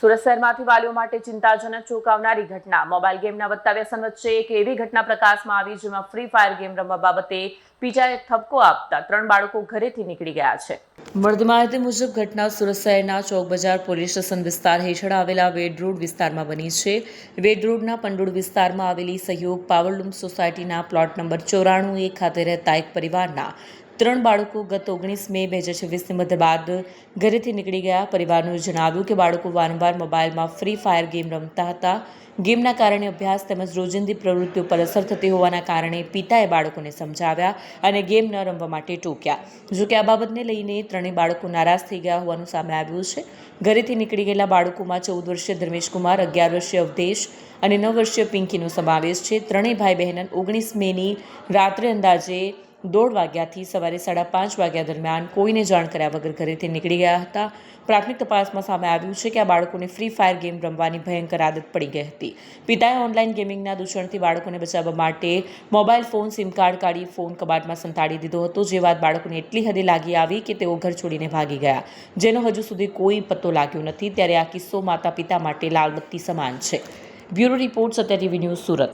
સુરત શહેરમાંથી વાલીઓ માટે ચિંતાજનક ચોંકાવનારી ઘટના. મોબાઈલ ગેમના વધતા વ્યસન વચ્ચે એક એવી ઘટના પ્રકાશમાં આવી જેમાં ફ્રી ફાયર ગેમ રમવા બાબતે પિતાએ ઠપકો આપતા 3 બાળકો ઘરેથી નીકળી ગયા છે. મળતી માહિતી મુજબ ઘટના સુરત શહેરના ચોક બજાર પોલીસ સ્ટેશન વિસ્તાર હેઠળ આવેલા વેડ રોડ વિસ્તારમાં બની છે. વેડ રોડના પંડોળ વિસ્તારમાં આવેલી સહયોગ પાવરલૂમ સોસાયટીના પ્લોટ નંબર 94A ખાતે રહેતા એક પરિવારના 3 બાળકો ગત 19 મે 2026ની મધ્યબાદ ઘરેથી નીકળી ગયા. પરિવારનું જણાવ્યું કે બાળકો વારંવાર મોબાઈલમાં ફ્રી ફાયર ગેમ રમતા હતા. ગેમના કારણે અભ્યાસ તેમજ રોજિંદી પ્રવૃત્તિઓ પર અસર થતી હોવાના કારણે પિતાએ બાળકોને સમજાવ્યા અને ગેમ ન રમવા માટે ટોક્યા. જોકે આ બાબતને લઈને 3 બાળકો નારાજ થઈ ગયા હોવાનું સામે આવ્યું છે. ઘરેથી નીકળી ગયેલા બાળકોમાં 14 વર્ષીય ધર્મેશકુમાર, 11 વર્ષીય અવધેશ અને 9 વર્ષીય પિંકીનો સમાવેશ છે. 3 ભાઈ બહેન 19 મેની રાત્રે અંદાજે 1:30 વાગ્યાથી સવારે 5:30 વાગ્યા દરમિયાન કોઈને જાણ કર્યા વગર ઘરેથી નીકળી ગયા હતા. પ્રાથમિક તપાસમાં સામે આવ્યું છે કે આ બાળકોને ફ્રી ફાયર ગેમ રમવાની ભયંકર આદત પડી ગઈ હતી. પિતાએ ઓનલાઈન ગેમિંગના દૂષણથી બાળકોને બચાવવા માટે મોબાઈલ ફોન સિમ કાર્ડ કાઢી ફોન કબાટમાં સંતાડી દીધો હતો. જે વાત બાળકોને એટલી હદે લાગી આવી કે તેઓ ઘર છોડીને ભાગી ગયા, જેનો હજુ સુધી કોઈ પત્તો લાગ્યો નથી. ત્યારે આ કિસ્સો માતા પિતા માટે લાલબત્તી સમાન છે. બ્યુરો રિપોર્ટ, સત્ય ટીવી ન્યૂઝ, સુરત.